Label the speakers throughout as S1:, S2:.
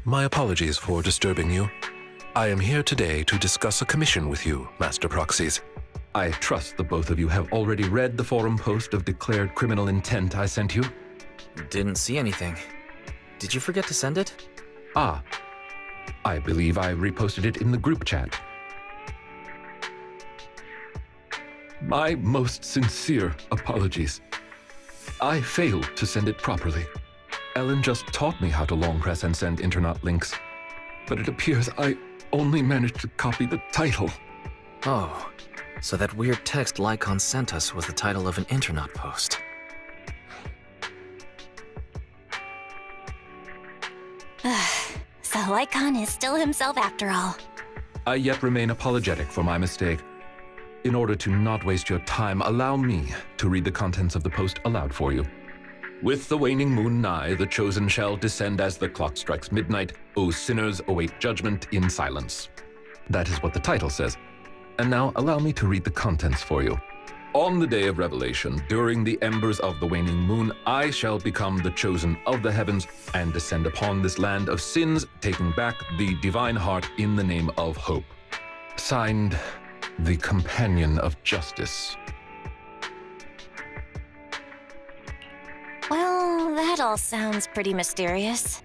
S1: my apologies for disturbing you. I am here today to discuss a commission with you, Master Proxies. I trust the both of you have already read the forum post of declared criminal intent I sent you.
S2: Didn't see anything. Did you forget to send it?
S1: Ah, I believe I reposted it in the group chat. My most sincere apologies. I failed to send it properly. Ellen just taught me how to long press and send internet links, but it appears I only managed to copy the title.
S2: Oh, so that weird text Lycon sent us was the title of an internet post.
S3: So Lycon is still himself after all.
S1: I yet remain apologetic for my mistake. In order to not waste your time, allow me to read the contents of the post aloud for you. With the waning moon nigh, the chosen shall descend as the clock strikes midnight. O sinners, await judgment in silence. That is what the title says. And now allow me to read the contents for you. On the day of revelation, during the embers of the waning moon, I shall become the chosen of the heavens and descend upon this land of sins, taking back the divine heart in the name of hope. Signed, the Companion of Justice.
S3: Well, that all sounds pretty mysterious.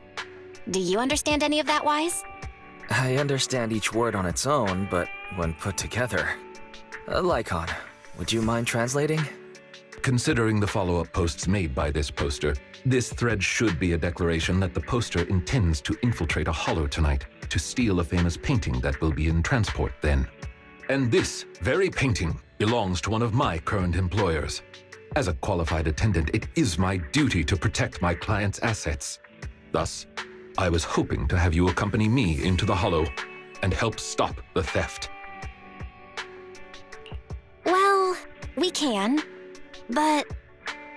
S3: Do you understand any of that, Wise?
S2: I understand each word on its own, but when put together... Lycon, would you mind translating?
S1: Considering the follow-up posts made by this poster, this thread should be a declaration that the poster intends to infiltrate a hollow tonight to steal a famous painting that will be in transport then. And this very painting belongs to one of my current employers. As a qualified attendant, it is my duty to protect my client's assets. Thus, I was hoping to have you accompany me into the hollow and help stop the theft.
S3: Well, we can, but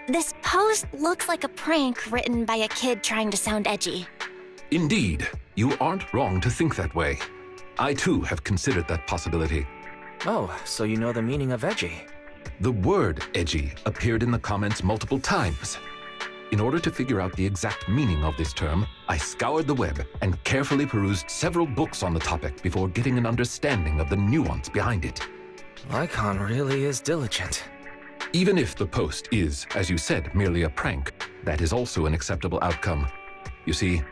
S3: this post looks like a prank written by a kid trying to sound edgy.
S1: Indeed, you aren't wrong to think that way. I too have considered that possibility.
S2: Oh, so you know the meaning of edgy.
S1: The word edgy appeared in the comments multiple times. In order to figure out the exact meaning of this term, I scoured the web and carefully perused several books on the topic before getting an understanding of the nuance behind it.
S2: Lycon really is diligent.
S1: Even if the post is, as you said, merely a prank, that is also an acceptable outcome. You see,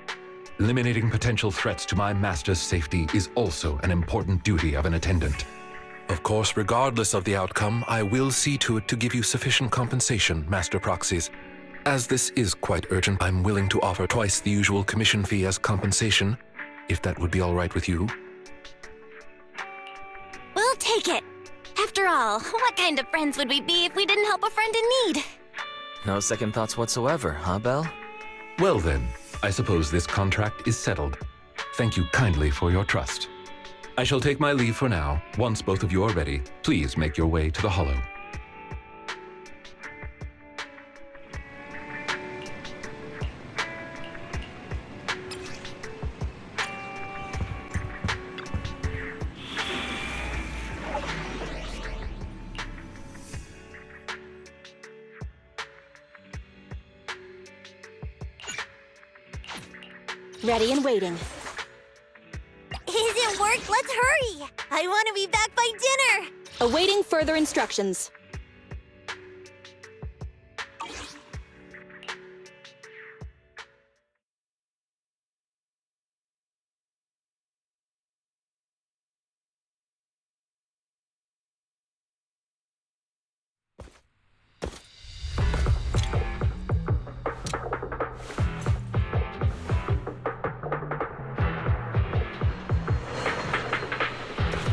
S1: eliminating potential threats to my master's safety is also an important duty of an attendant. Of course, regardless of the outcome, I will see to it to give you sufficient compensation, Master Proxies. As this is quite urgent, I'm willing to offer twice the usual commission fee as compensation, if that would be all right with you.
S3: We'll take it. After all, what kind of friends would we be if we didn't help a friend in need?
S2: No second thoughts whatsoever, huh, Belle?
S1: Well then, I suppose this contract is settled. Thank you kindly for your trust. I shall take my leave for now. Once both of you are ready, please make your way to the hollow.
S3: Ready and waiting.
S4: Isn't work? Let's hurry! I want to be back by dinner!
S5: Awaiting further instructions.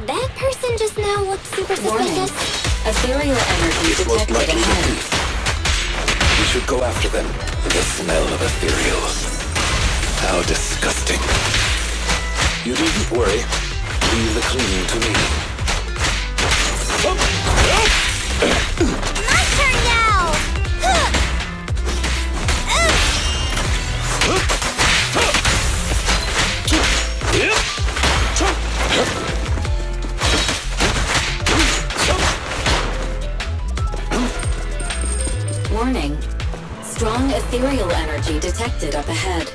S3: That person just now looked super
S5: Warning.
S3: suspicious.
S5: Ethereal energy
S1: It's most
S5: detected
S1: likely the
S5: ahead.
S1: thief. We should go after them. The smell of ethereal. How disgusting. You needn't worry. Leave the cleaning to me.
S4: My turn now!
S5: Warning. Strong ethereal energy detected up ahead.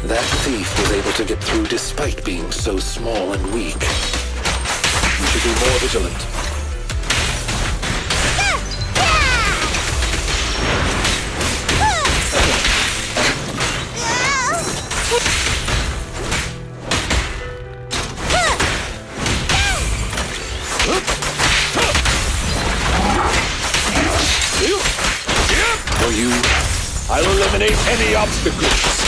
S1: That thief was able to get through despite being so small and weak. We should be more vigilant. For you, I'll eliminate any obstacles.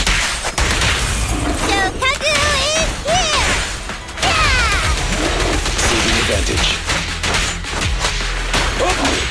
S4: Shokaku is here! Yeah!
S1: Seizing advantage.
S4: Watch this!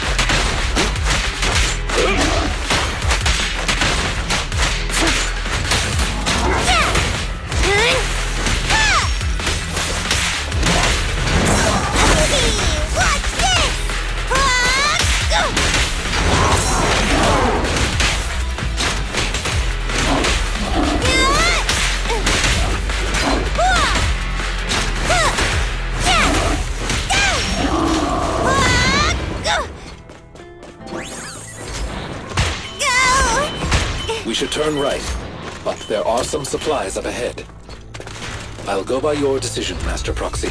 S1: We should turn right, but there are some supplies up ahead. I'll go by your decision, Master Proxy.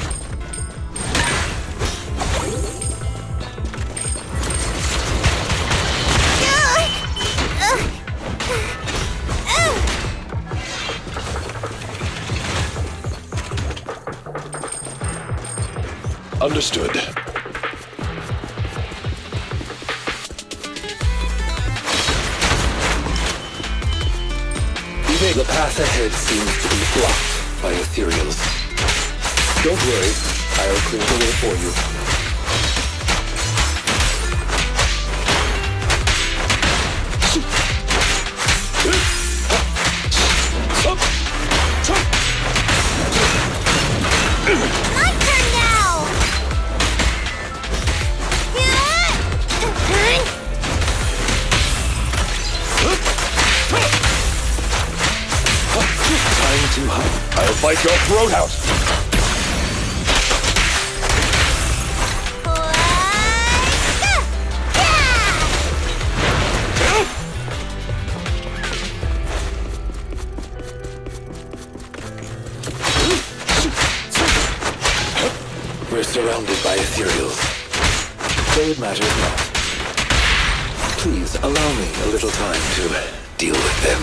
S1: Understood. The path ahead seems to be blocked by ethereals. Don't worry, I'll clear the way for you.
S4: My turn now!
S1: Time to hunt. I'll bite your throat out. We're surrounded by ethereals. So it matters not. Please allow me a little time to deal with them.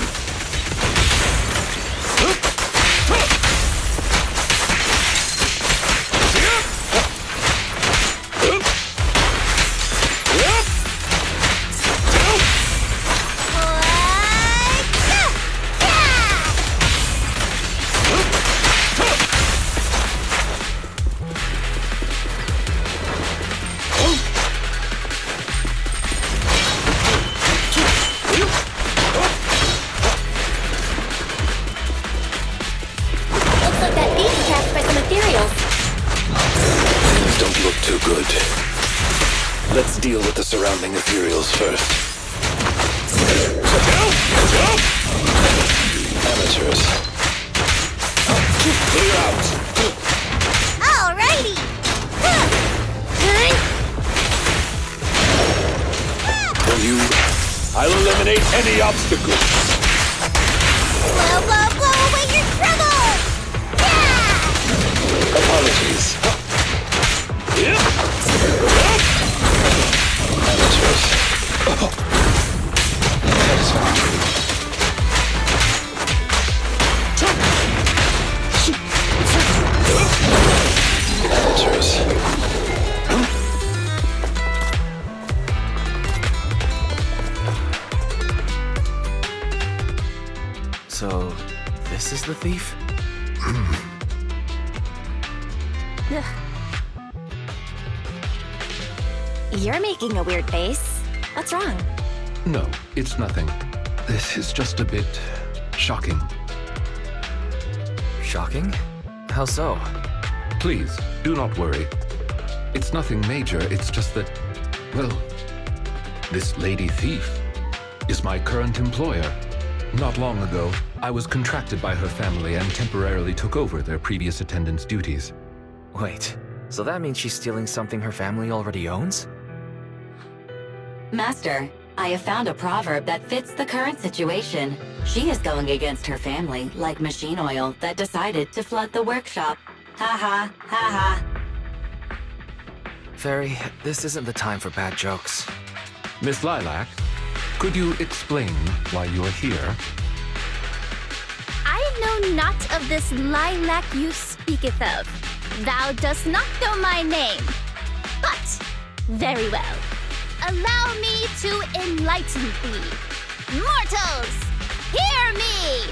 S1: Let's deal with the surrounding ethereals first. Amateurs. Clear out!
S4: Alrighty!
S1: For you, I'll eliminate any obstacles.
S4: Blow, blow, blow away your trouble! Yeah!
S1: Apologies. Amateurs. Satisfactory. Amateurs.
S2: So, this is the thief?
S3: You're making a weird face. What's wrong?
S1: No, it's nothing. This is just a bit shocking.
S2: Shocking? How so?
S1: Please, do not worry. It's nothing major, it's just that, well, this lady thief is my current employer. Not long ago, I was contracted by her family and temporarily took over their previous attendant's duties.
S2: Wait, so that means she's stealing something her family already owns?
S6: Master, I have found a proverb that fits the current situation. She is going against her family, like machine oil that decided to flood the workshop. Ha ha, ha ha.
S2: Fairy, this isn't the time for bad jokes.
S1: Miss Lilac, could you explain why you are here?
S7: I know not of this lilac you speaketh of. Thou dost not know my name. But, very well. Allow me to enlighten thee. Mortals, hear me!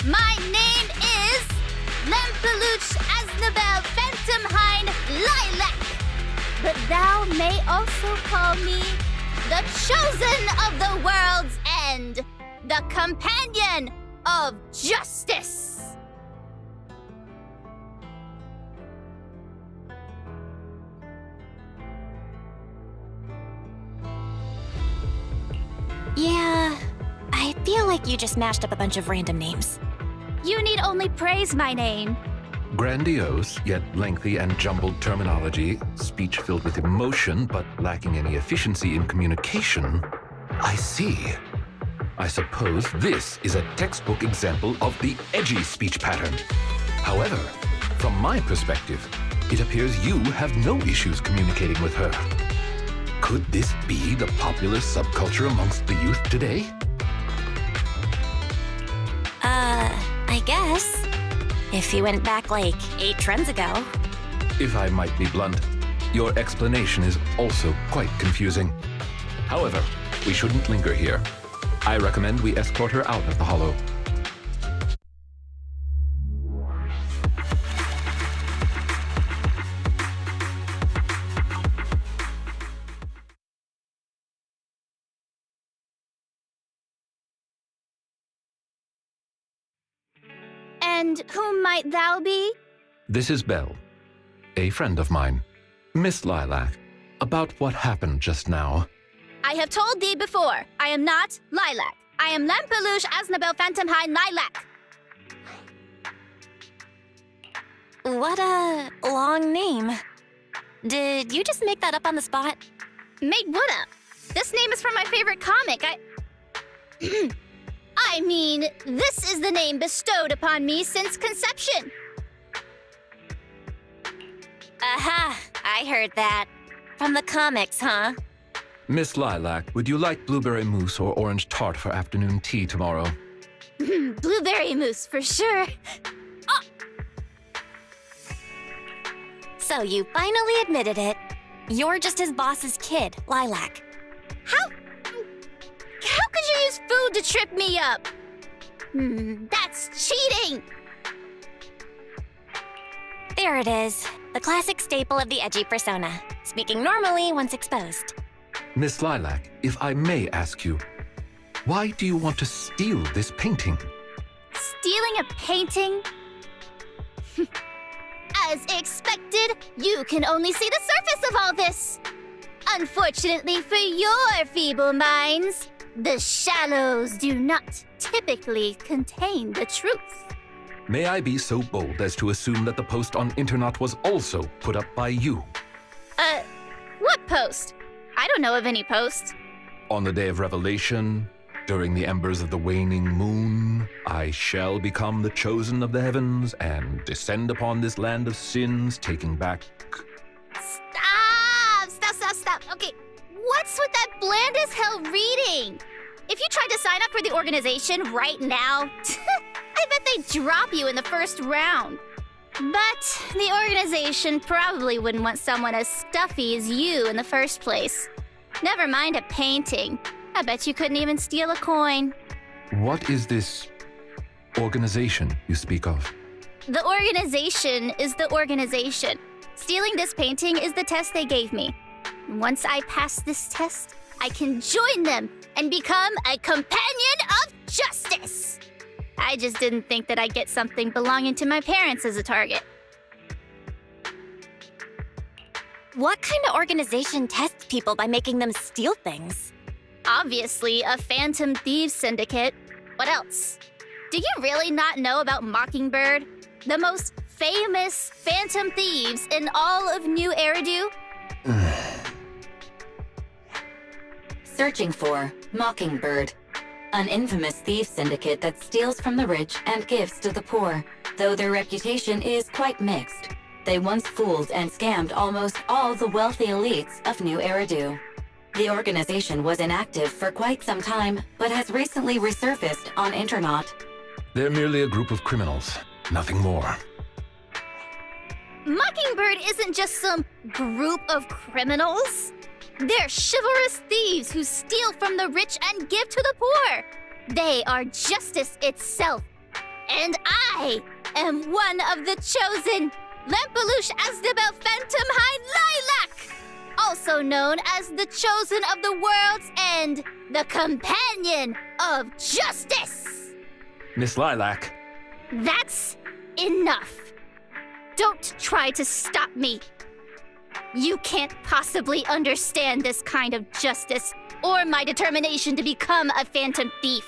S7: My name is Lempeluch Aznabel Phantomhind Lilac. But thou may also call me the Chosen of the World's End, the Companion of Justice.
S3: Yeah, I feel like you just mashed up a bunch of random names.
S7: You need only praise my name.
S1: Grandiose, yet lengthy and jumbled terminology, speech filled with emotion but lacking any efficiency in communication. I see. I suppose this is a textbook example of the edgy speech pattern. However, from my perspective, it appears you have no issues communicating with her. Could this be the popular subculture amongst the youth today?
S3: I guess. If you went back like 8 trends ago.
S1: If I might be blunt, your explanation is also quite confusing. However, we shouldn't linger here. I recommend we escort her out of the hollow.
S7: And whom might thou be?
S1: This is Belle, a friend of mine. Miss Lilac, about what happened just now.
S7: I have told thee before, I am not Lilac. I am Lempeluch Aznabel Phantomhind Lilac.
S3: What a long name. Did you just make that up on the spot?
S7: Made what up? This name is from my favorite comic. I mean, this is the name bestowed upon me since conception.
S3: Aha, I heard that. From the comics, huh?
S1: Miss Lilac, would you like blueberry mousse or orange tart for afternoon tea tomorrow?
S7: Blueberry mousse, for sure.
S3: So you finally admitted it. You're just his boss's kid, Lilac.
S7: How could you use food to trip me up? That's cheating!
S3: There it is. The classic staple of the edgy persona. Speaking normally once exposed.
S1: Miss Lilac, if I may ask you, why do you want to steal this painting?
S7: Stealing a painting? As expected, you can only see the surface of all this. Unfortunately for your feeble minds, the shallows do not typically contain the truth.
S1: May I be so bold as to assume that the post on internet was also put up by you?
S7: What post? I don't know of any post.
S1: On the day of revelation, during the embers of the waning moon, I shall become the chosen of the heavens and descend upon this land of sins, taking back...
S7: Stop. Okay, what's with that bland as hell reading? If you tried to sign up for the organization right now, I bet they'd drop you in the first round. But the organization probably wouldn't want someone as stuffy as you in the first place. Never mind a painting. I bet you couldn't even steal a coin.
S1: What is this organization you speak of?
S7: The organization is the organization. Stealing this painting is the test they gave me. Once I pass this test, I can join them and become a companion of justice. I just didn't think that I'd get something belonging to my parents as a target.
S3: What kind of organization tests people by making them steal things?
S7: Obviously, a phantom thieves syndicate. What else? Do you really not know about Mockingbird? The most famous phantom thieves in all of New Eridu?
S6: searching for Mockingbird, an infamous thief syndicate that steals from the rich and gives to the poor. Though their reputation is quite mixed, they once fooled and scammed almost all the wealthy elites of New Eridu. The organization was inactive for quite some time, but has recently resurfaced on Internet.
S1: They're merely a group of criminals, nothing more.
S7: Mockingbird isn't just some group of criminals. They're chivalrous thieves who steal from the rich and give to the poor. They are justice itself. And I am one of the chosen. Lempeluche Asdabel Phantom High Lilac, also known as the chosen of the world's end, the companion of justice.
S1: Miss Lilac.
S7: That's enough. Don't try to stop me. You can't possibly understand this kind of justice or my determination to become a phantom thief.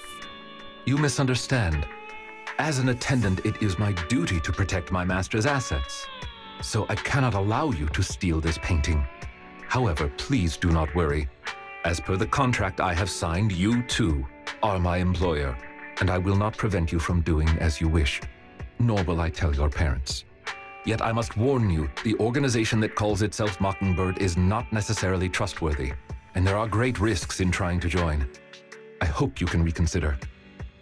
S1: You misunderstand. As an attendant, it is my duty to protect my master's assets. So I cannot allow you to steal this painting. However, please do not worry. As per the contract I have signed, you too are my employer, and I will not prevent you from doing as you wish, nor will I tell your parents. Yet I must warn you, the organization that calls itself Mockingbird is not necessarily trustworthy, and there are great risks in trying to join. I hope you can reconsider.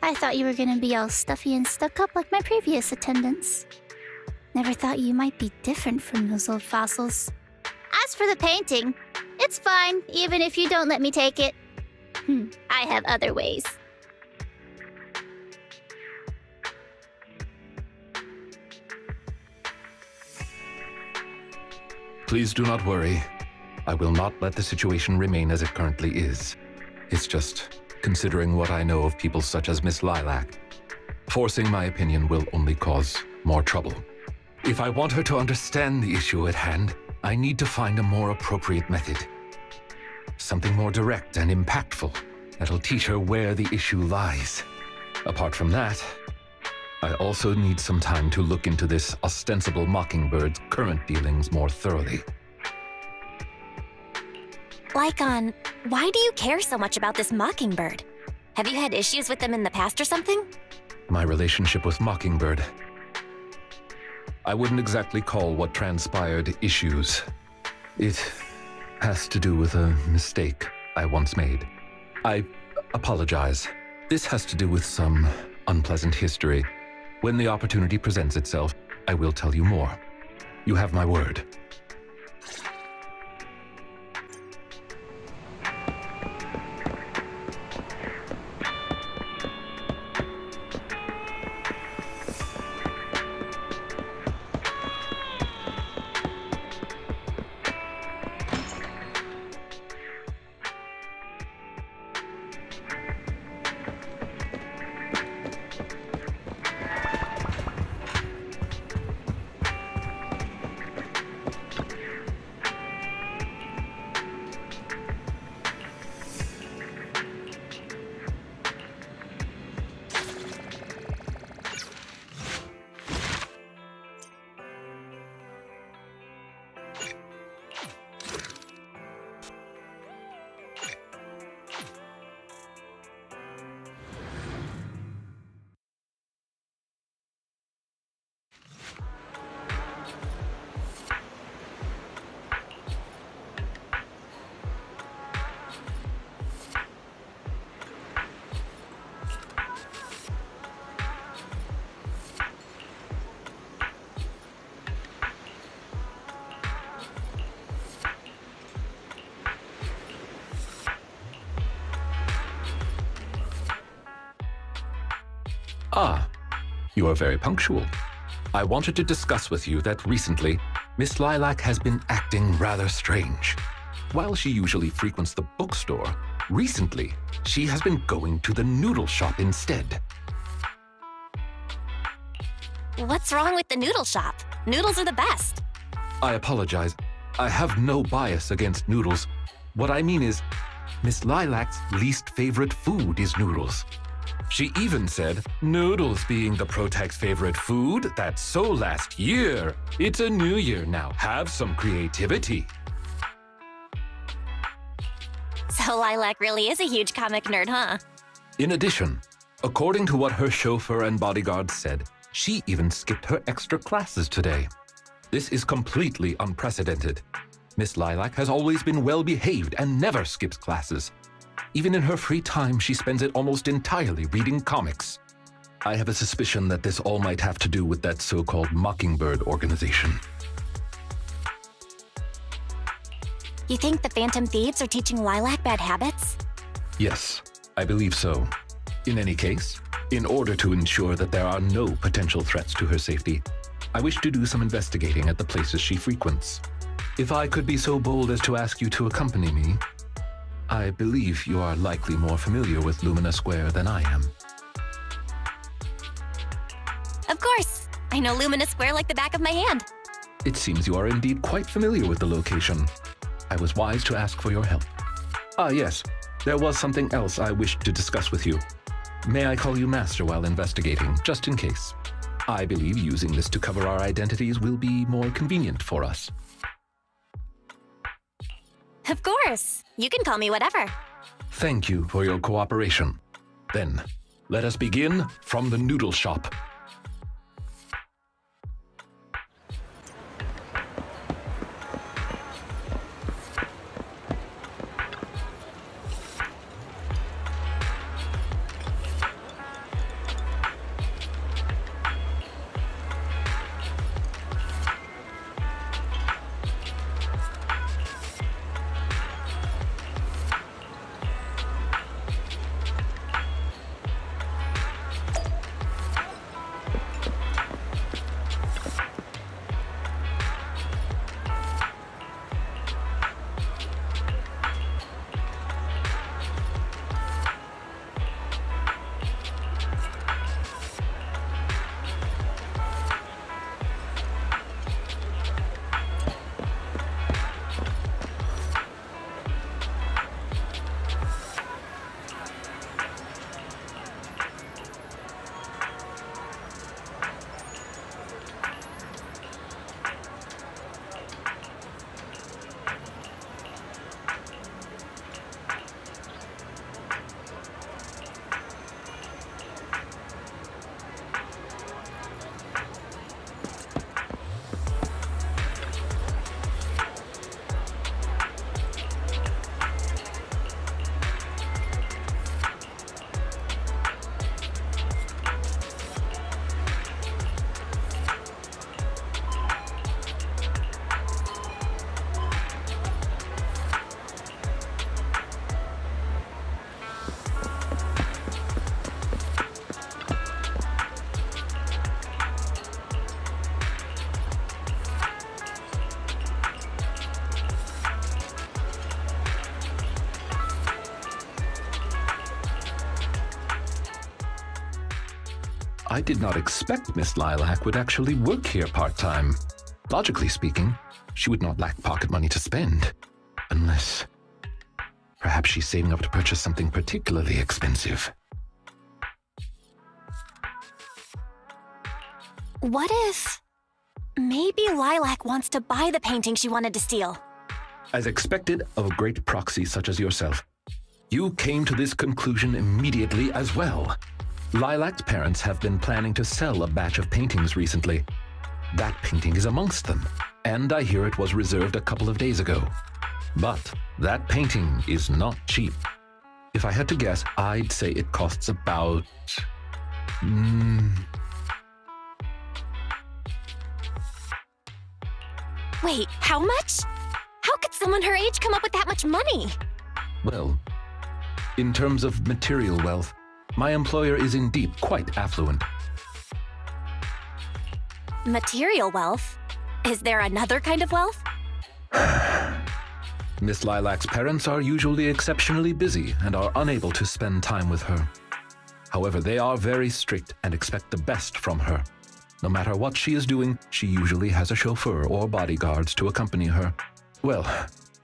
S7: I thought you were gonna be all stuffy and stuck up like my previous attendants. Never thought you might be different from those old fossils. As for the painting, it's fine, even if you don't let me take it. I have other ways.
S1: Please do not worry. I will not let the situation remain as it currently is. It's just, considering what I know of people such as Miss Lilac, forcing my opinion will only cause more trouble. If I want her to understand the issue at hand, I need to find a more appropriate method. Something more direct and impactful that'll teach her where the issue lies. Apart from that, I also need some time to look into this ostensible Mockingbird's current dealings more thoroughly.
S3: Lycon, why do you care so much about this Mockingbird? Have you had issues with them in the past or something?
S1: My relationship with Mockingbird. I wouldn't exactly call what transpired issues. It has to do with a mistake I once made. I apologize. This has to do with some unpleasant history. When the opportunity presents itself, I will tell you more. You have my word. Ah, you are very punctual. I wanted to discuss with you that recently, Miss Lilac has been acting rather strange. While she usually frequents the bookstore, recently, she has been going to the noodle shop instead.
S3: What's wrong with the noodle shop? Noodles are the best.
S1: I apologize. I have no bias against noodles. What I mean is, Miss Lilac's least favorite food is noodles. She even said, noodles being the Protag's favorite food, that's so last year. It's a new year now. Have some creativity.
S3: So Lilac really is a huge comic nerd, huh?
S1: In addition, according to what her chauffeur and bodyguards said, she even skipped her extra classes today. This is completely unprecedented. Miss Lilac has always been well-behaved and never skips classes. Even in her free time, she spends it almost entirely reading comics. I have a suspicion that this all might have to do with that so-called Mockingbird organization.
S3: You think the Phantom Thieves are teaching Lilac bad habits?
S1: Yes, I believe so. In any case, in order to ensure that there are no potential threats to her safety, I wish to do some investigating at the places she frequents. If I could be so bold as to ask you to accompany me, I believe you are likely more familiar with Lumina Square than I am.
S3: Of course! I know Lumina Square like the back of my hand.
S1: It seems you are indeed quite familiar with the location. I was wise to ask for your help. Ah, yes. There was something else I wished to discuss with you. May I call you Master while investigating, just in case? I believe using this to cover our identities will be more convenient for us.
S3: Of course! You can call me whatever.
S1: Thank you for your cooperation. Then, let us begin from the noodle shop. I did not expect Miss Lilac would actually work here part-time. Logically speaking, she would not lack pocket money to spend. Unless... perhaps she's saving up to purchase something particularly expensive.
S3: What if... maybe Lilac wants to buy the painting she wanted to steal?
S1: As expected of a great proxy such as yourself, you came to this conclusion immediately as well. Lilac's parents have been planning to sell a batch of paintings recently. That painting is amongst them, and I hear it was reserved a couple of days ago. But that painting is not cheap. If I had to guess, I'd say it costs about...
S3: Wait, how much? How could someone her age come up with that much money?
S1: Well, in terms of material wealth, my employer is indeed quite affluent.
S3: Material wealth? Is there another kind of wealth?
S1: Miss Lilac's parents are usually exceptionally busy and are unable to spend time with her. However, they are very strict and expect the best from her. No matter what she is doing, she usually has a chauffeur or bodyguards to accompany her. Well,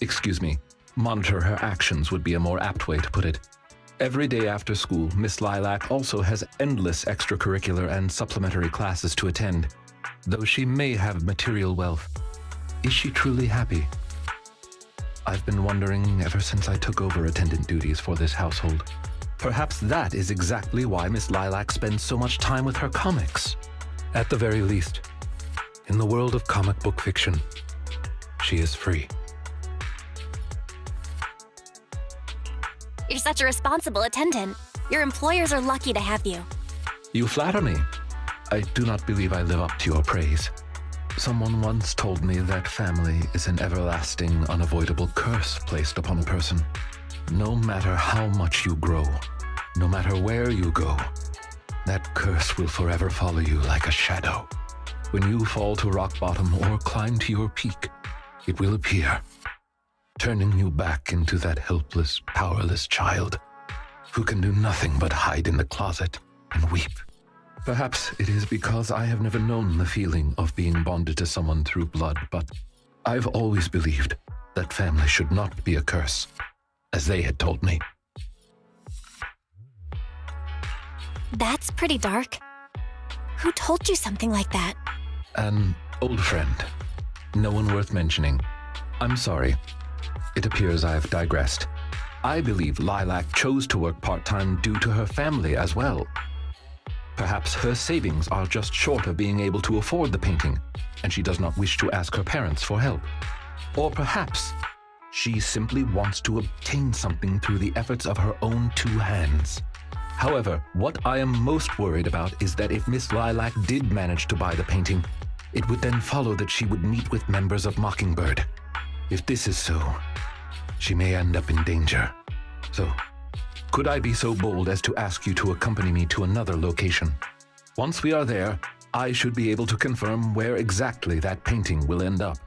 S1: excuse me, monitor her actions would be a more apt way to put it. Every day after school, Miss Lilac also has endless extracurricular and supplementary classes to attend. Though she may have material wealth, is she truly happy? I've been wondering ever since I took over attendant duties for this household. Perhaps that is exactly why Miss Lilac spends so much time with her comics. At the very least, in the world of comic book fiction, she is free.
S3: You're such a responsible attendant. Your employers are lucky to have you.
S1: You flatter me. I do not believe I live up to your praise. Someone once told me that family is an everlasting, unavoidable curse placed upon a person. No matter how much you grow, no matter where you go, that curse will forever follow you like a shadow. When you fall to rock bottom or climb to your peak, it will appear, turning you back into that helpless, powerless child who can do nothing but hide in the closet and weep. Perhaps it is because I have never known the feeling of being bonded to someone through blood, but I've always believed that family should not be a curse, as they had told me.
S3: That's pretty dark. Who told you something like that?
S1: An old friend. No one worth mentioning. I'm sorry. It appears I've digressed. I believe Lilac chose to work part-time due to her family as well. Perhaps her savings are just short of being able to afford the painting, and she does not wish to ask her parents for help. Or perhaps she simply wants to obtain something through the efforts of her own two hands. However, what I am most worried about is that if Miss Lilac did manage to buy the painting, it would then follow that she would meet with members of Mockingbird. If this is so, she may end up in danger. So, could I be so bold as to ask you to accompany me to another location? Once we are there, I should be able to confirm where exactly that painting will end up.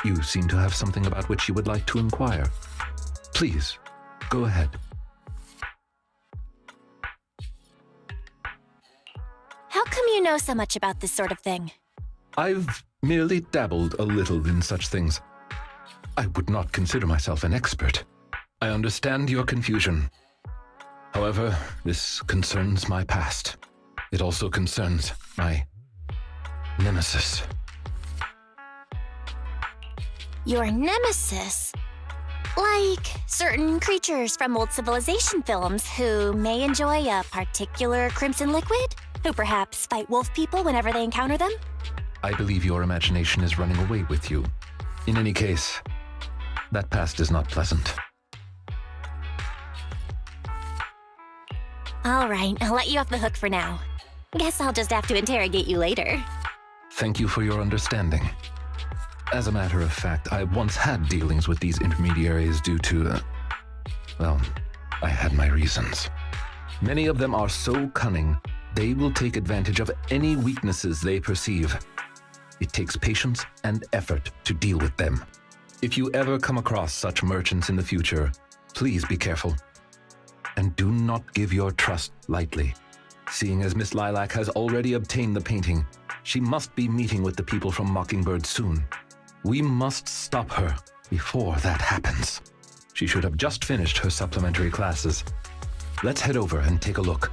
S1: You seem to have something about which you would like to inquire. Please, go ahead.
S3: How come you know so much about this sort of thing?
S1: I've merely dabbled a little in such things. I would not consider myself an expert. I understand your confusion. However, this concerns my past. It also concerns my nemesis.
S3: Your nemesis? Like certain creatures from old civilization films who may enjoy a particular crimson liquid? Who perhaps fight wolf people whenever they encounter them?
S1: I believe your imagination is running away with you. In any case, that past is not pleasant.
S3: All right, I'll let you off the hook for now. Guess I'll just have to interrogate you later.
S1: Thank you for your understanding. As a matter of fact, I once had dealings with these intermediaries due to, well, I had my reasons. Many of them are so cunning, they will take advantage of any weaknesses they perceive. It takes patience and effort to deal with them. If you ever come across such merchants in the future, please be careful. And do not give your trust lightly. Seeing as Miss Lilac has already obtained the painting, she must be meeting with the people from Mockingbird soon. We must stop her before that happens. She should have just finished her supplementary classes. Let's head over and take a look.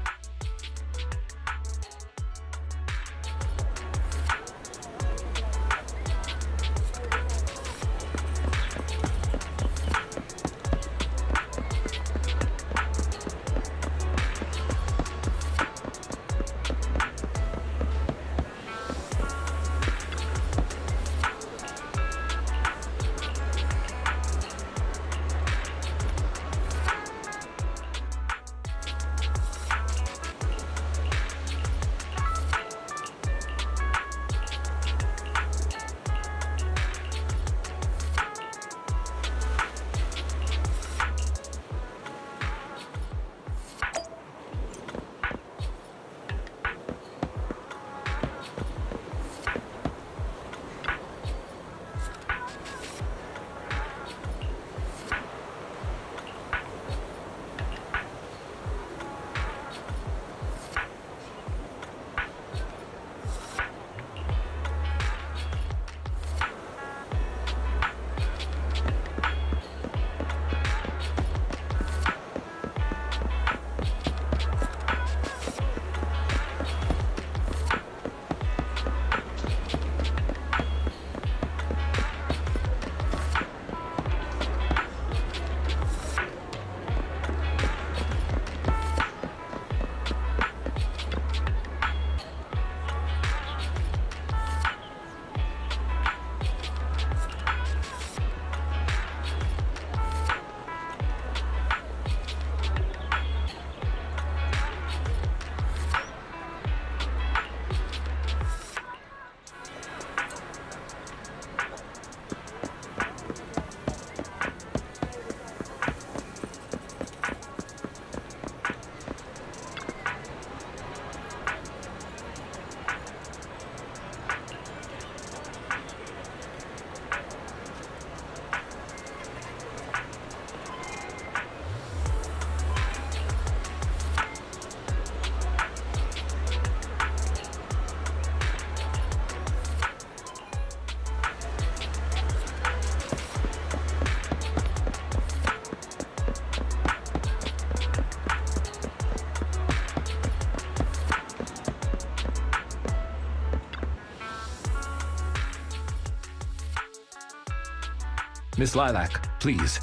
S1: Miss Lilac, please.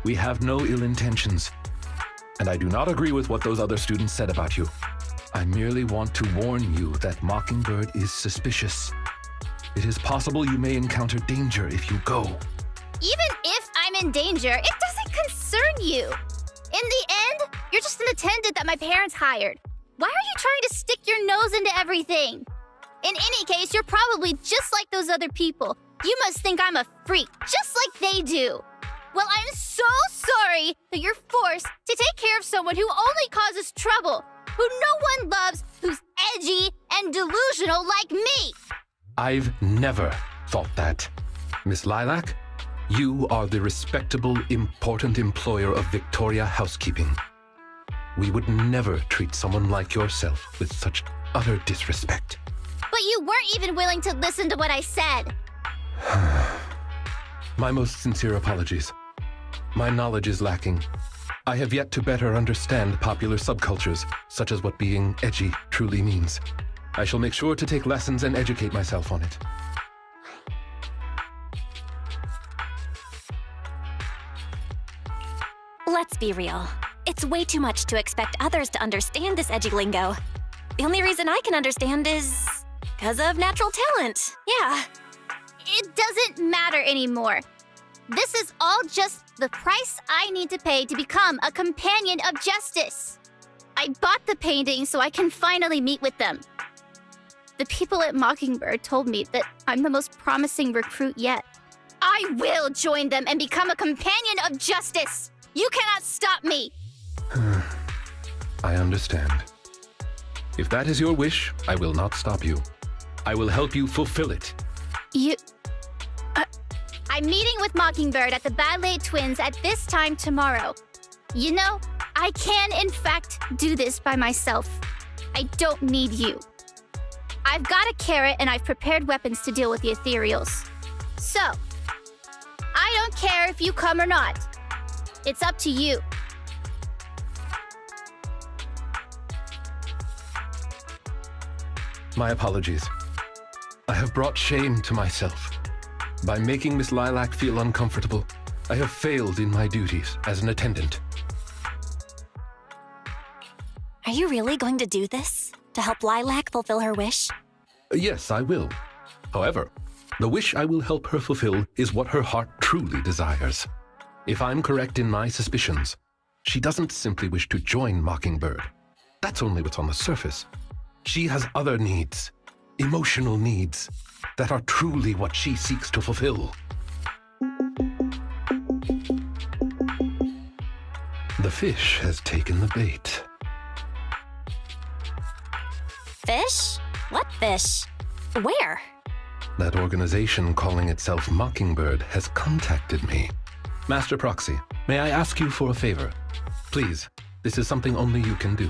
S1: We have no ill intentions. And I do not agree with what those other students said about you. I merely want to warn you that Mockingbird is suspicious. It is possible you may encounter danger if you go.
S7: Even if I'm in danger, it doesn't concern you. In the end, you're just an attendant that my parents hired. Why are you trying to stick your nose into everything? In any case, you're probably just like those other people. You must think I'm a freak, just like they do. Well, I'm so sorry that you're forced to take care of someone who only causes trouble, who no one loves, who's edgy and delusional like me.
S1: I've never thought that. Miss Lilac, you are the respectable, important employer of Victoria Housekeeping. We would never treat someone like yourself with such utter disrespect.
S7: But you weren't even willing to listen to what I said.
S1: My most sincere apologies. My knowledge is lacking. I have yet to better understand popular subcultures, such as what being edgy truly means. I shall make sure to take lessons and educate myself on it.
S3: Let's be real. It's way too much to expect others to understand this edgy lingo. The only reason I can understand is because of natural talent. Yeah.
S7: It doesn't matter anymore. This is all just the price I need to pay to become a companion of justice. I bought the painting so I can finally meet with them. The people at Mockingbird told me that I'm the most promising recruit yet. I will join them and become a companion of justice. You cannot stop me.
S1: I understand. If that is your wish, I will not stop you. I will help you fulfill it.
S7: I'm meeting with Mockingbird at the Ballet Twins at this time tomorrow. You know, I can in fact do this by myself. I don't need you. I've got a carrot and I've prepared weapons to deal with the ethereals. So, I don't care if you come or not. It's up to you.
S1: My apologies. I have brought shame to myself. By making Miss Lilac feel uncomfortable, I have failed in my duties as an attendant.
S3: Are you really going to do this? To help Lilac fulfill her wish?
S1: Yes, I will. However, the wish I will help her fulfill is what her heart truly desires. If I'm correct in my suspicions, she doesn't simply wish to join Mockingbird. That's only what's on the surface. She has other needs, emotional needs, that are truly what she seeks to fulfill. The fish has taken the bait.
S3: Fish? What fish? Where?
S1: That organization calling itself Mockingbird has contacted me. Master Proxy, may I ask you for a favor? Please, this is something only you can do.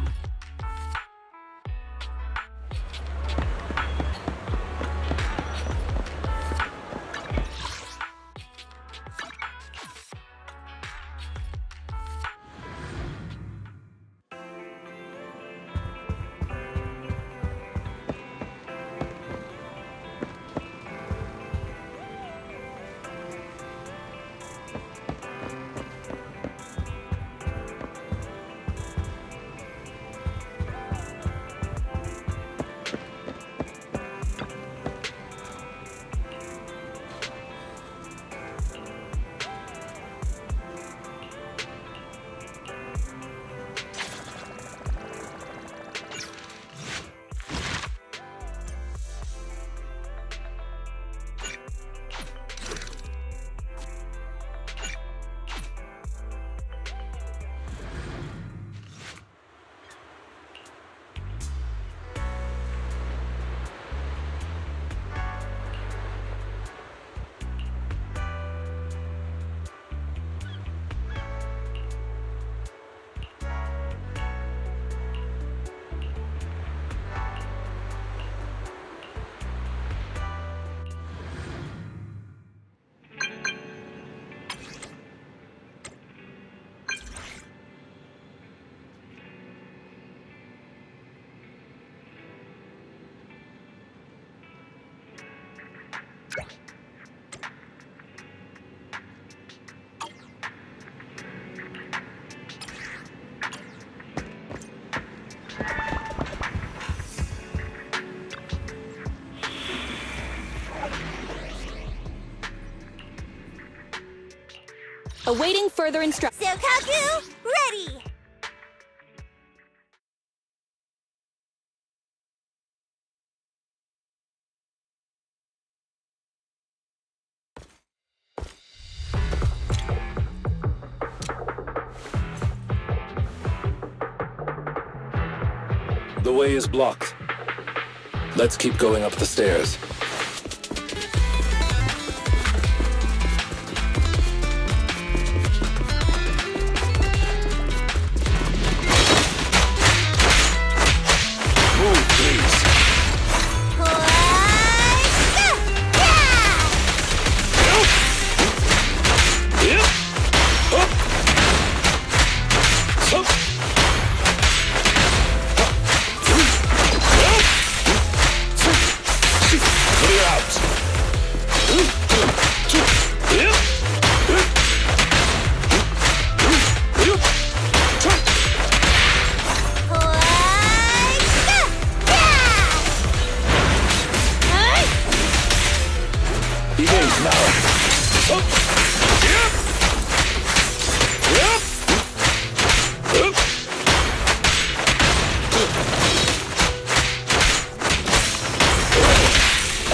S5: Awaiting further instructions.
S4: Sokaku, ready!
S1: The way is blocked. Let's keep going up the stairs. Move, please. Clear out. Engage now.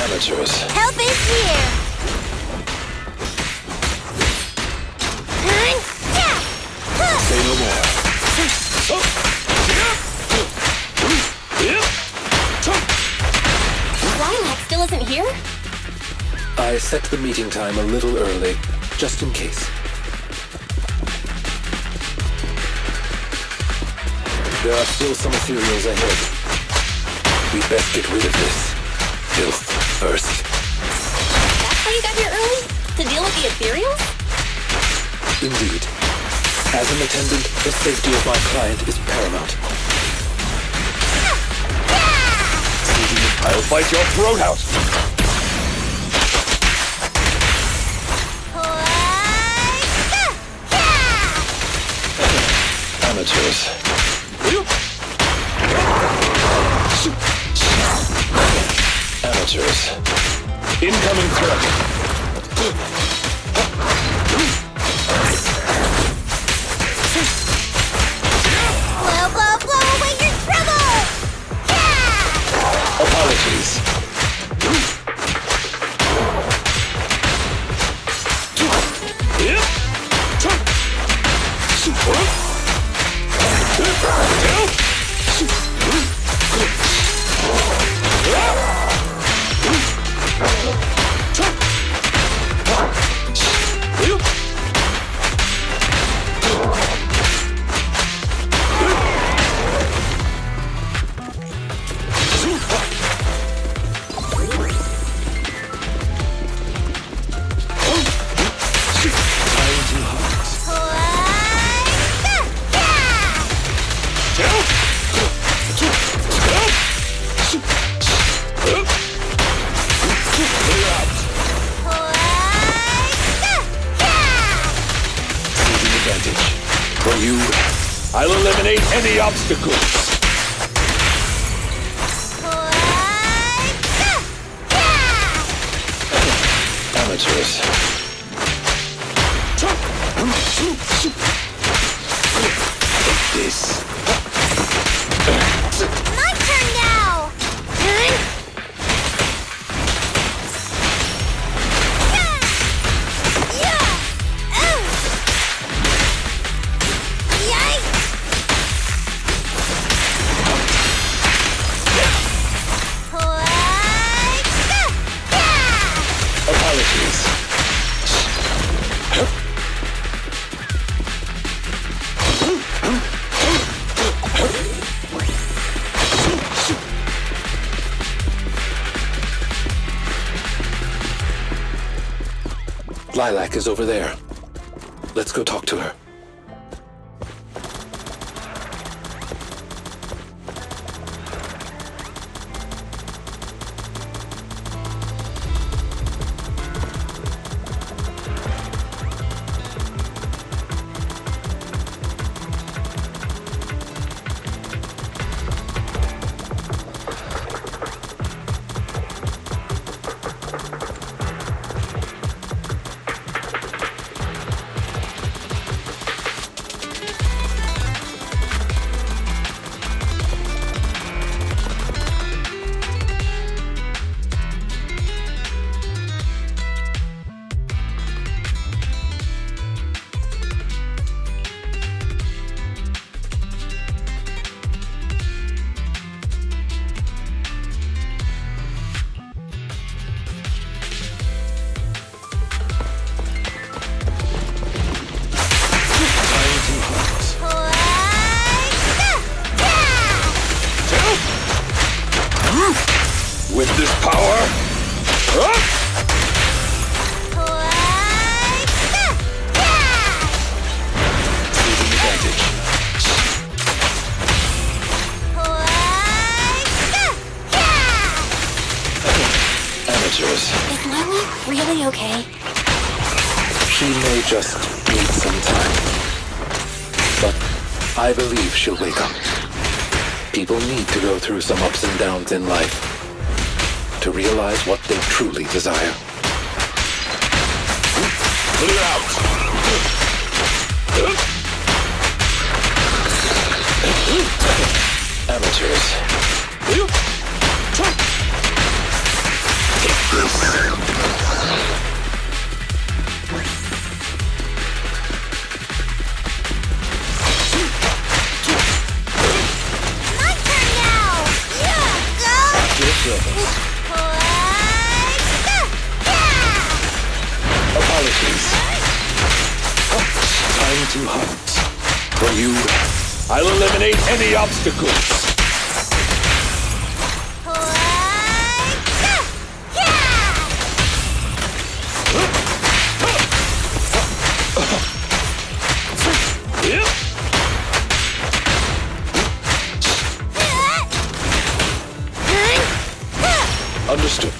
S1: Amateurs.
S4: Help is here!
S1: Say no more.
S3: Lilac still isn't here?
S1: I set the meeting time a little early, just in case. There are still some ethereals ahead. We'd best get rid of this filth first.
S3: That's why you got here early? To deal with the ethereals?
S1: Indeed. As an attendant, the safety of my client is paramount. I'll bite your throat out! Amateurs. Amateurs. Incoming threat.
S4: Blow, blow, blow away your trouble!
S1: Apologies. For you, I'll eliminate any obstacles. Amateurs. This.
S4: My turn now!
S1: Apologies. Lilac is over there. Let's go talk to her.
S8: With this power... Taking advantage. Amateurs.
S3: Is Lily really okay?
S8: She may just need some time. But I believe she'll wake up. People need to go through some ups and downs in life to realize what they truly desire. Put it out! Amateurs. Take this. Apologies. Time to hunt. For you, I'll eliminate any obstacles. Understood.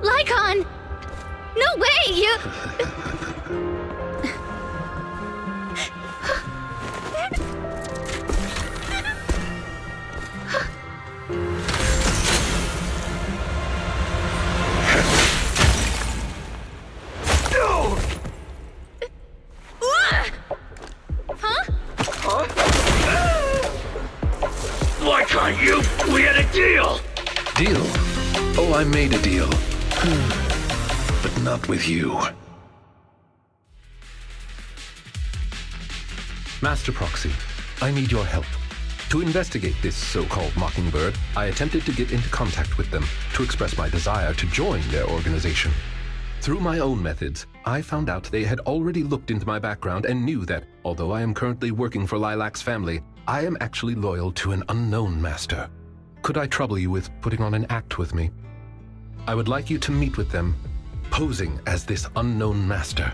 S7: Lycon! No way, you...
S8: Why can't you? We had a deal!
S1: Deal? Oh, I made a deal. But not with you. Master Proxy, I need your help. To investigate this so-called Mockingbird, I attempted to get into contact with them to express my desire to join their organization. Through my own methods, I found out they had already looked into my background and knew that, although I am currently working for Lilac's family, I am actually loyal to an unknown master. Could I trouble you with putting on an act with me? I would like you to meet with them, posing as this unknown master.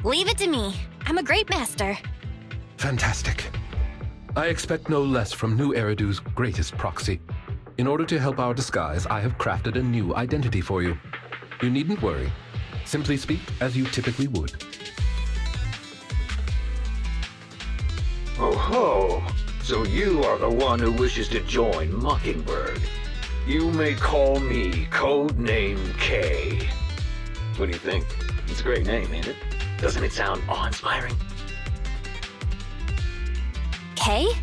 S3: Leave it to me. I'm a great master.
S1: Fantastic. I expect no less from New Eridu's greatest proxy. In order to help our disguise, I have crafted a new identity for you. You needn't worry. Simply speak as you typically would.
S9: Oh ho! So you are the one who wishes to join Mockingbird. You may call me Codename K. What do you think? It's a great name, ain't it? Doesn't it sound awe-inspiring?
S3: K?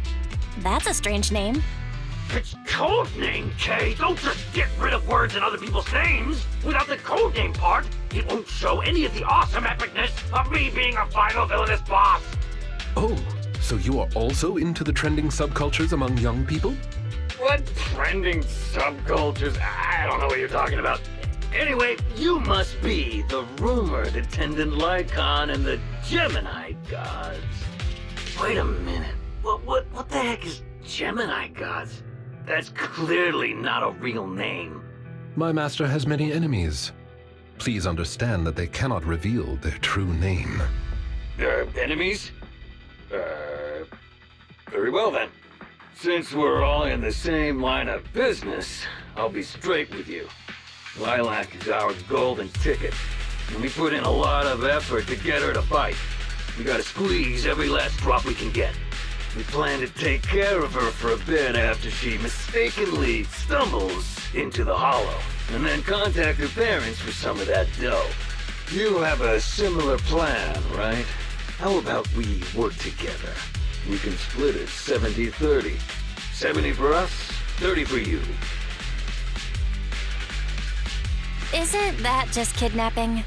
S3: That's a strange name.
S9: It's Codename K! Don't just get rid of words in other people's names! Without the codename part, it won't show any of the awesome epicness of me being a final villainous boss!
S1: Oh, so you are also into the trending subcultures among young people?
S9: What trending subcultures? I don't know what you're talking about. Anyway, you must be the rumored attendant Lycon and the Gemini gods. Wait a minute. What the heck is Gemini gods? That's clearly not a real name.
S1: My master has many enemies. Please understand that they cannot reveal their true name.
S9: Enemies? Very well then. Since we're all in the same line of business, I'll be straight with you. Lilac is our golden ticket, and we put in a lot of effort to get her to bite. We gotta squeeze every last drop we can get. We plan to take care of her for a bit after she mistakenly stumbles into the hollow, and then contact her parents for some of that dough. You have a similar plan, right? How about we work together? We can split it 70-30. 70 for us, 30 for you.
S3: Isn't that just kidnapping?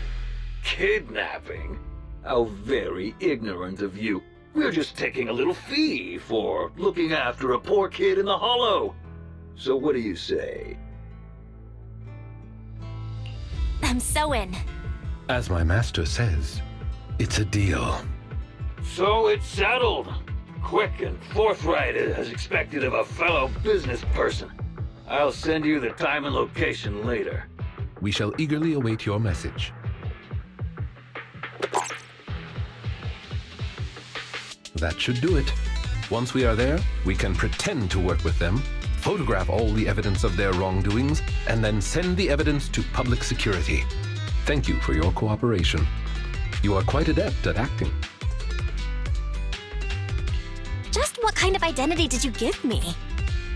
S9: Kidnapping? How very ignorant of you. We're just taking a little fee for looking after a poor kid in the hollow. So what do you say?
S3: I'm so in.
S1: As my master says, it's a deal.
S9: So it's settled. Quick and forthright as expected of a fellow business person. I'll send you the time and location later.
S1: We shall eagerly await your message. That should do it. Once we are there, we can pretend to work with them, photograph all the evidence of their wrongdoings, and then send the evidence to public security. Thank you for your cooperation. You are quite adept at acting.
S3: Just what kind of identity did you give me?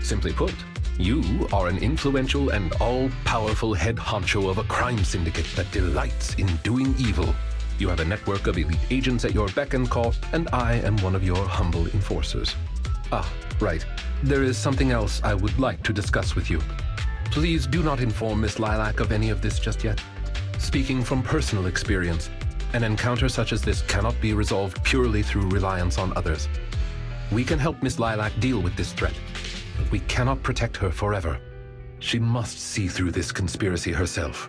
S1: Simply put, you are an influential and all-powerful head honcho of a crime syndicate that delights in doing evil. You have a network of elite agents at your beck and call, and I am one of your humble enforcers. Ah, right. There is something else I would like to discuss with you. Please do not inform Miss Lilac of any of this just yet. Speaking from personal experience, an encounter such as this cannot be resolved purely through reliance on others. We can help Miss Lilac deal with this threat, but we cannot protect her forever. She must see through this conspiracy herself.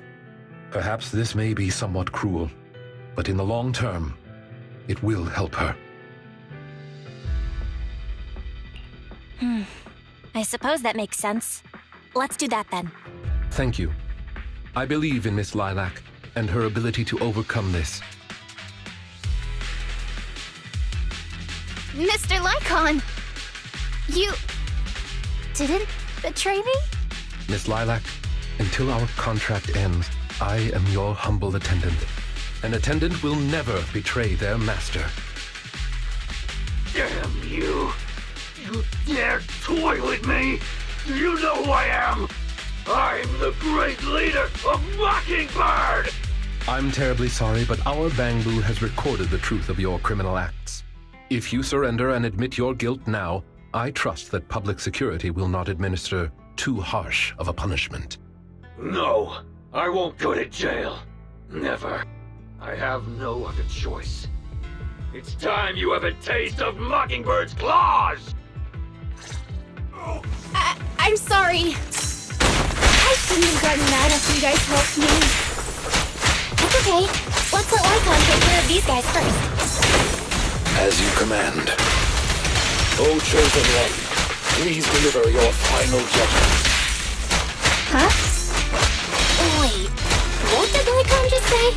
S1: Perhaps this may be somewhat cruel, but in the long term, it will help her.
S3: I suppose that makes sense. Let's do that then.
S1: Thank you. I believe in Miss Lilac and her ability to overcome this.
S7: Mr. Lycon! You didn't betray me?
S1: Miss Lilac, until our contract ends, I am your humble attendant. An attendant will never betray their master.
S9: Damn you! You dare toy with me? You know who I am! I'm the great leader of Mockingbird!
S1: I'm terribly sorry, but our Bangbu has recorded the truth of your criminal acts. If you surrender and admit your guilt now, I trust that public security will not administer too harsh of a punishment.
S9: No, I won't go to jail. Never. I have no other choice. It's time you have a taste of Mockingbird's claws!
S7: I'm sorry. I shouldn't have gotten mad after you guys helped me.
S3: It's okay. Let's let Lycon take care of these guys first.
S8: As you command. O Chosen One, please deliver your final judgment.
S3: Huh? Wait, what did Lycon just say?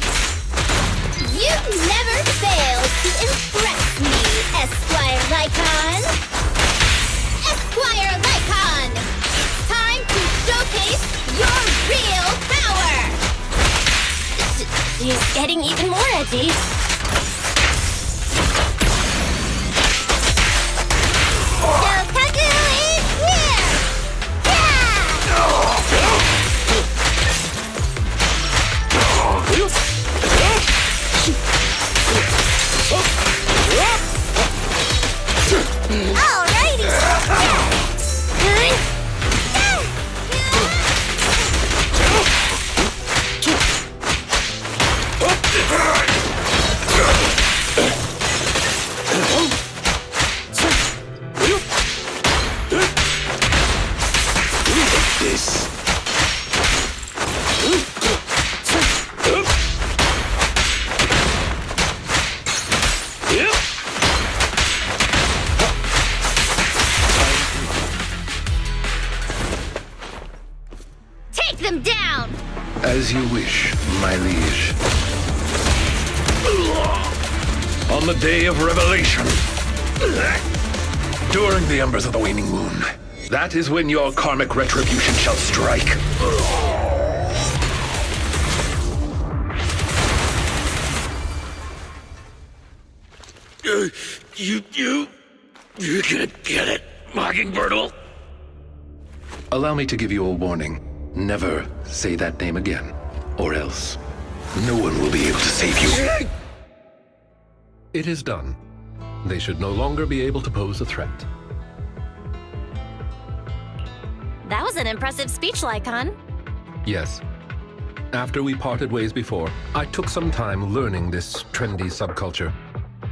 S7: You never fail to impress me, Esquire Lycon! Esquire Lycon! It's time to showcase your real power!
S3: She's getting even more edgy.
S7: Shokaku is here! Alrighty! Take them down!
S1: As you wish, my liege. On the day of revelation, during the embers of the waning moon, that is when your karmic retribution shall strike.
S9: You're gonna get it, Mockingbird.
S1: Allow me to give you a warning. Never say that name again, or else no one will be able to save you. It is done. They should no longer be able to pose a threat.
S3: That was an impressive speech, Lycon.
S1: Yes. After we parted ways before, I took some time learning this trendy subculture.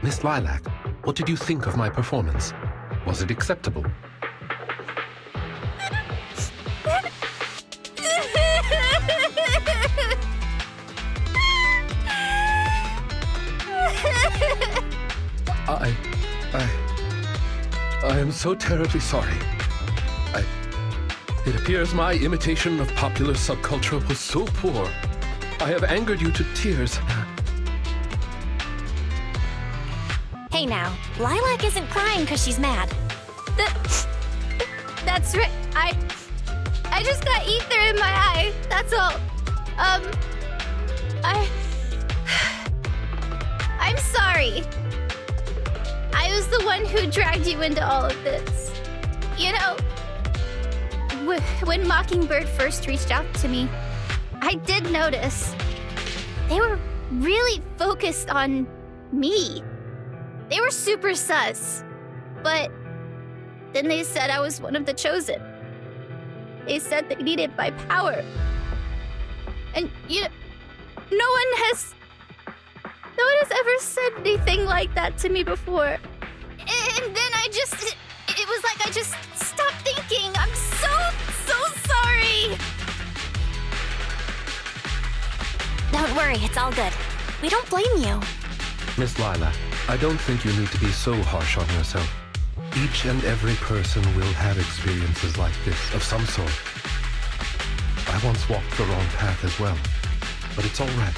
S1: Miss Lilac, what did you think of my performance? Was it acceptable? I am so terribly sorry. It appears my imitation of popular subculture was so poor. I have angered you to tears.
S3: Hey now, Lilac isn't crying because she's mad.
S7: That's right. I just got ether in my eye. That's all. I'm sorry. I was the one who dragged you into all of this. You know, when Mockingbird first reached out to me, I did notice they were really focused on me. They were super sus. But then they said I was one of the chosen. They said they needed my power. And, you know, no one has ever said anything like that to me before. And then it was like I just stopped thinking. I'm so sorry.
S3: Don't worry, it's all good. We don't blame you.
S1: Miss Lilac, I don't think you need to be so harsh on yourself. Each and every person will have experiences like this, of some sort. I once walked the wrong path as well, but it's all right.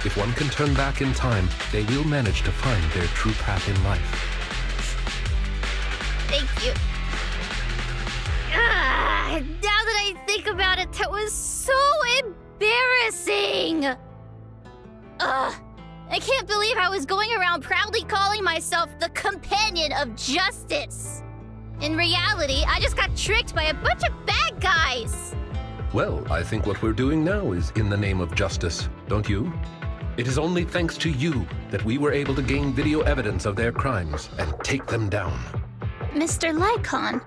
S1: If one can turn back in time, they will manage to find their true path in life.
S7: Thank you. Now that I think about it, that was so embarrassing. I can't believe I was going around proudly calling myself the companion of justice. In reality, I just got tricked by a bunch of bad guys.
S1: Well, I think what we're doing now is in the name of justice, don't you? It is only thanks to you that we were able to gain video evidence of their crimes and take them down.
S7: Mr. Lycon.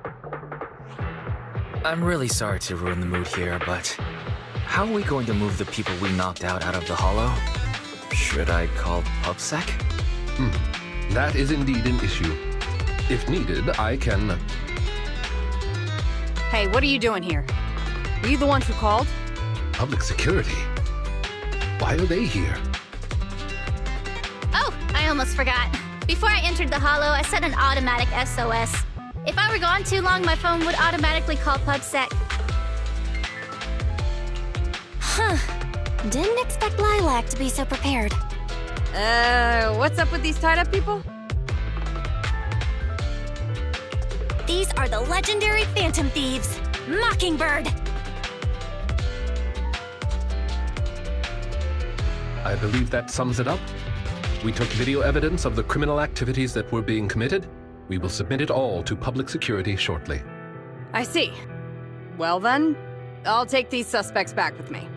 S2: I'm really sorry to ruin the mood here, but how are we going to move the people we knocked out of the hollow? Should I call PubSec?
S1: That is indeed an issue. If needed, I can...
S5: Hey, what are you doing here? Were you the ones who called?
S1: Public security? Why are they here?
S7: Oh, I almost forgot. Before I entered the hollow, I set an automatic SOS. If I were gone too long, my phone would automatically call PubSec.
S3: Huh. Didn't expect Lilac to be so prepared.
S5: What's up with these tied-up people?
S3: These are the legendary Phantom Thieves, Mockingbird.
S1: I believe that sums it up. We took video evidence of the criminal activities that were being committed. We will submit it all to public security shortly.
S5: I see. Well then, I'll take these suspects back with me.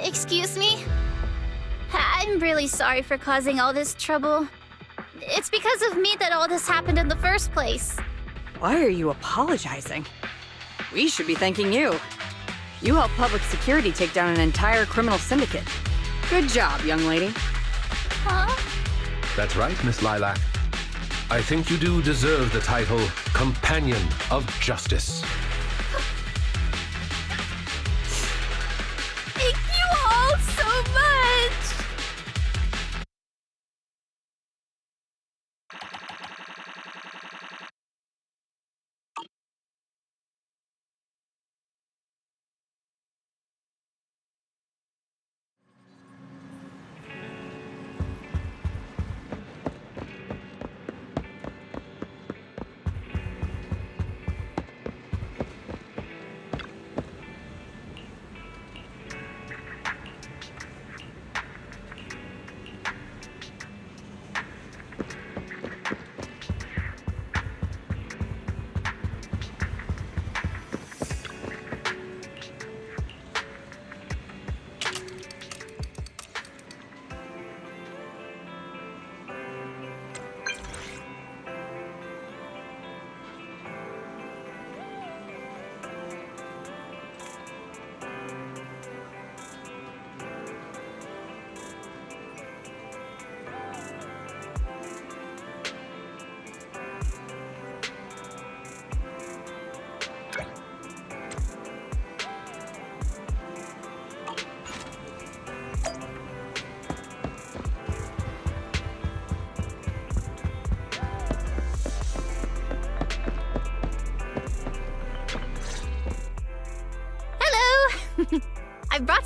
S7: Excuse me? I'm really sorry for causing all this trouble. It's because of me that all this happened in the first place.
S5: Why are you apologizing? We should be thanking you. You helped public security take down an entire criminal syndicate. Good job, young lady.
S7: Huh?
S1: That's right, Miss Lilac. I think you do deserve the title Companion of Justice.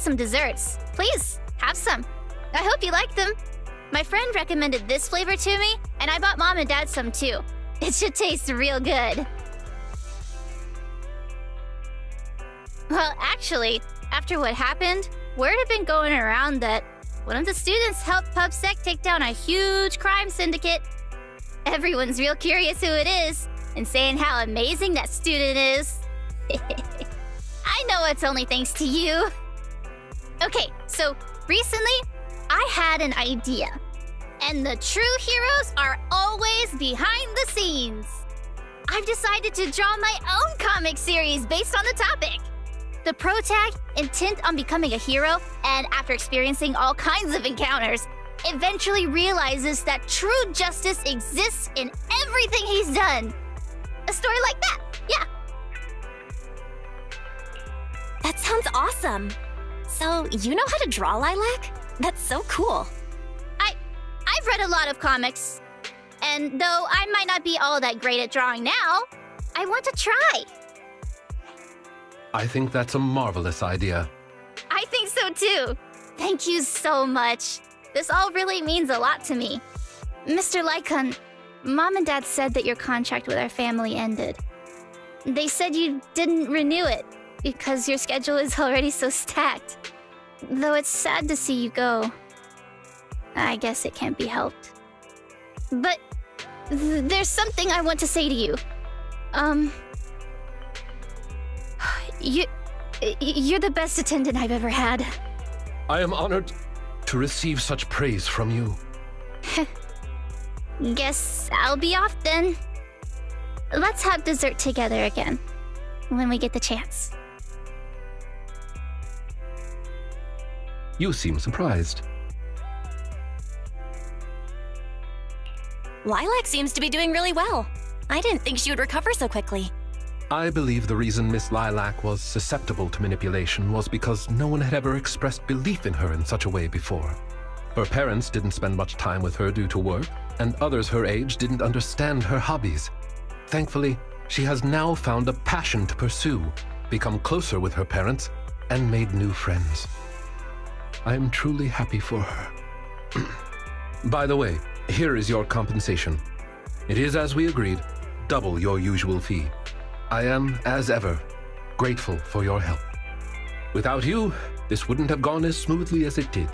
S7: some desserts. Please, have some. I hope you like them. My friend recommended this flavor to me, and I bought Mom and Dad some too. It should taste real good. Well, actually, after what happened, word had been going around that one of the students helped PubSec take down a huge crime syndicate. Everyone's real curious who it is, and saying how amazing that student is. I know it's only thanks to you. Okay, so recently, I had an idea. And the true heroes are always behind the scenes. I've decided to draw my own comic series based on the topic. The protag, intent on becoming a hero, and after experiencing all kinds of encounters, eventually realizes that true justice exists in everything he's done. A story like that, yeah.
S3: That sounds awesome. So, you know how to draw, Lilac? That's so cool.
S7: I've read a lot of comics. And though I might not be all that great at drawing now, I want to try.
S1: I think that's a marvelous idea.
S7: I think so too. Thank you so much. This all really means a lot to me. Mr. Lycon, Mom and Dad said that your contract with our family ended. They said you didn't renew it because your schedule is already so stacked. Though it's sad to see you go. I guess it can't be helped. But there's something I want to say to you. You're the best attendant I've ever had.
S1: I am honored to receive such praise from you.
S7: Guess I'll be off then. Let's have dessert together again, when we get the chance.
S1: You seem surprised.
S3: Lilac seems to be doing really well. I didn't think she would recover so quickly.
S1: I believe the reason Miss Lilac was susceptible to manipulation was because no one had ever expressed belief in her in such a way before. Her parents didn't spend much time with her due to work, and others her age didn't understand her hobbies. Thankfully, she has now found a passion to pursue, become closer with her parents, and made new friends. I am truly happy for her. By the way, here is your compensation. It is, as we agreed, double your usual fee. I am, as ever, grateful for your help. Without you, this wouldn't have gone as smoothly as it did.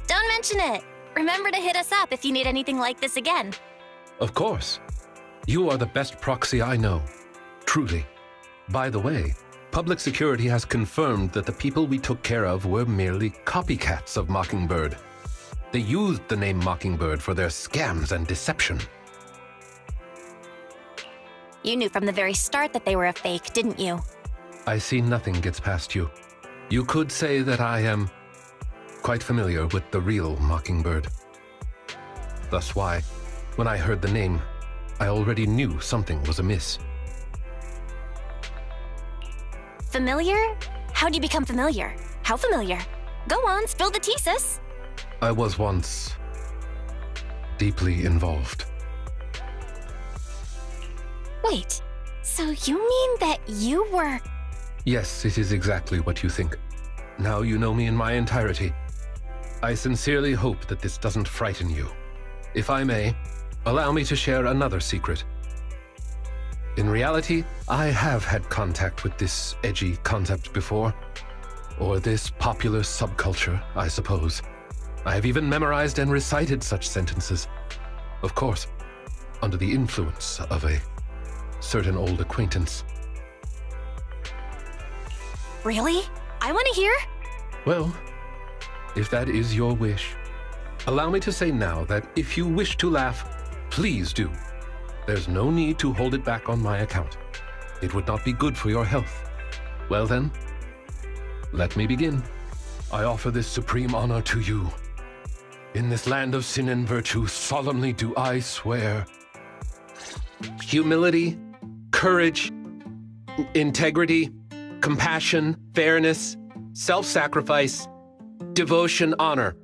S3: Don't mention it. Remember to hit us up if you need anything like this again.
S1: Of course. You are the best proxy I know. Truly. By the way, public security has confirmed that the people we took care of were merely copycats of Mockingbird. They used the name Mockingbird for their scams and deception.
S3: You knew from the very start that they were a fake, didn't you?
S1: I see nothing gets past you. You could say that I am quite familiar with the real Mockingbird. Thus why, when I heard the name, I already knew something was amiss.
S3: Familiar? How'd you become familiar? How familiar? Go on, spill the tea, sis.
S1: I was once deeply involved.
S3: Wait, so you mean that you were...
S1: Yes, it is exactly what you think. Now you know me in my entirety. I sincerely hope that this doesn't frighten you. If I may, allow me to share another secret. In reality, I have had contact with this edgy concept before. Or this popular subculture, I suppose. I have even memorized and recited such sentences. Of course, under the influence of a certain old acquaintance.
S3: Really? I want to hear?
S1: Well, if that is your wish, allow me to say now that if you wish to laugh, please do. There's no need to hold it back on my account. It would not be good for your health. Well then, let me begin. I offer this supreme honor to you. In this land of sin and virtue, solemnly do I swear. Humility, courage, integrity, compassion, fairness, self-sacrifice, devotion, honor.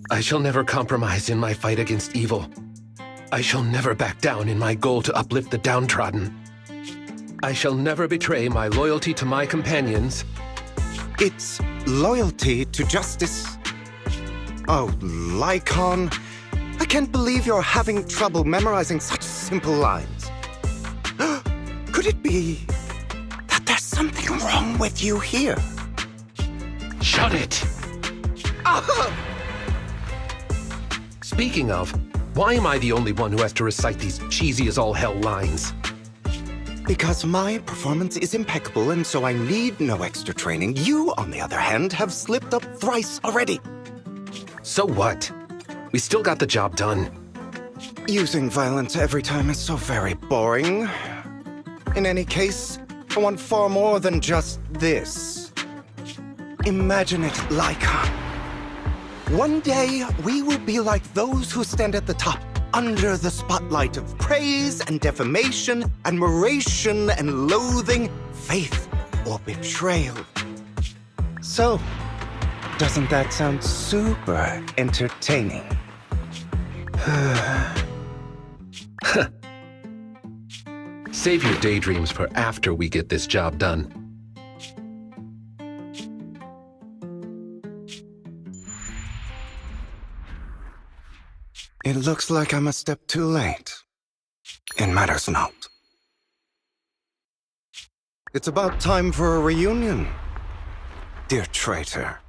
S1: I shall never compromise in my fight against evil. I shall never back down in my goal to uplift the downtrodden. I shall never betray my loyalty to my companions,
S10: It's loyalty to justice. Oh, Lycon, I can't believe you're having trouble memorizing such simple lines. Could it be that there's something wrong with you here?
S11: Shut it! Speaking of, why am I the only one who has to recite these cheesy as all hell lines?
S10: Because my performance is impeccable, and so I need no extra training. You, on the other hand, have slipped up thrice already.
S11: So what? We still got the job done.
S10: Using violence every time is so very boring. In any case, I want far more than just this. Imagine it, Lycon. One day, we will be like those who stand at the top, under the spotlight of praise and defamation, admiration and loathing, faith or betrayal. So, doesn't that sound super entertaining?
S11: Save your daydreams for after we get this job done.
S10: It looks like I'm a step too late. It matters not. It's about time for a reunion, dear traitor.